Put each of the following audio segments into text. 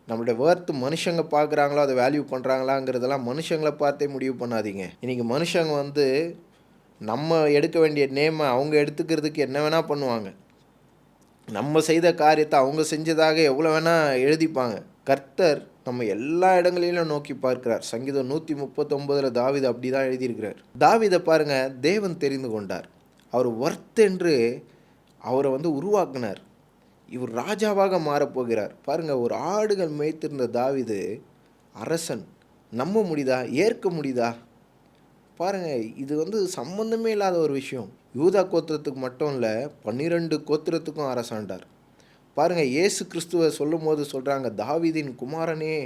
நம்மளுடைய ஒர்த் மனுஷங்க பார்க்குறாங்களோ, அதை வேல்யூ பண்ணுறாங்களாங்கிறதெல்லாம் மனுஷங்கள பார்த்தே முடிவு பண்ணாதீங்க. இன்றைக்கி மனுஷங்க வந்து நம்ம எடுக்க வேண்டிய நேமை அவங்க எடுத்துக்கிறதுக்கு என்ன வேணால் பண்ணுவாங்க. நம்ம செய்த காரியத்தை அவங்க செஞ்சதாக எவ்வளோ வேணால் எழுதிப்பாங்க. கர்த்தர் நம்ம எல்லா இடங்களிலும் நோக்கி பார்க்கிறார். சங்கீதம் 139 தாவீது அப்படி தான் எழுதியிருக்கிறார். தாவீதை பாருங்கள், தேவன் தெரிந்து கொண்டார். அவர் ஒர்த் என்று அவரை வந்து உருவாக்கினார். இவர் ராஜாவாக மாறப்போகிறார். பாருங்கள், ஒரு ஆடுகள் மேய்த்திருந்த தாவீது அரசன். நம்ப முடியுதா? ஏற்க முடியுதா? பாருங்கள், இது வந்து சம்பந்தமே இல்லாத ஒரு விஷயம். யூதா கோத்திரத்துக்கு மட்டும் இல்லை, 12 கோத்திரத்துக்கும் அரசாண்டார். பாருங்கள், இயேசு கிறிஸ்துவை சொல்லும் போது சொல்கிறாங்க, தாவீதின் குமாரனே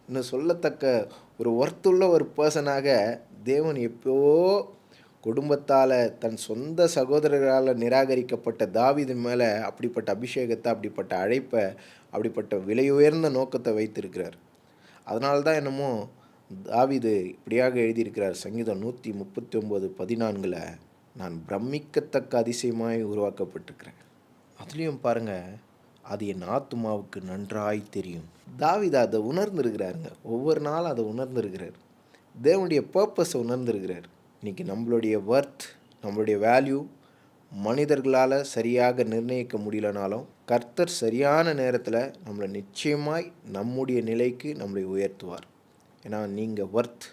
என்று சொல்லத்தக்க ஒரு ஒர்த்துள்ள ஒரு பர்சனாக தேவன் எப்போ குடும்பத்தால், தன் சொந்த சகோதரர்களால் நிராகரிக்கப்பட்ட தாவீதின் மேலே அப்படிப்பட்ட அபிஷேகத்தை, அப்படிப்பட்ட அழைப்பை, அப்படிப்பட்ட விலை உயர்ந்த நோக்கத்தை வைத்திருக்கிறார். அதனால தான் என்னமோ தாவீது இப்படியாக எழுதியிருக்கிறார். சங்கீதம் 139:14 நான் பிரமிக்கத்தக்க அதிசயமாய் உருவாக்கப்பட்டிருக்கிறேன். அதுலேயும் பாருங்கள், அது என் ஆத்துமாவுக்கு நன்றாய் தெரியும். தாவீது அதை உணர்ந்திருக்கிறாருங்க. ஒவ்வொரு நாளும் அதை உணர்ந்திருக்கிறார். தேவனுடைய பர்பஸை உணர்ந்திருக்கிறார். இன்றைக்கி நம்மளுடைய ஒர்த், நம்மளுடைய வேல்யூ மனிதர்களால் சரியாக நிர்ணயிக்க முடியலனாலும் கர்த்தர் சரியான நேரத்தில் நம்மளை நிச்சயமாய் நம்முடைய நிலைக்கு நம்மளை உயர்த்துவார். ஏன்னா நீங்கள் ஒர்த்.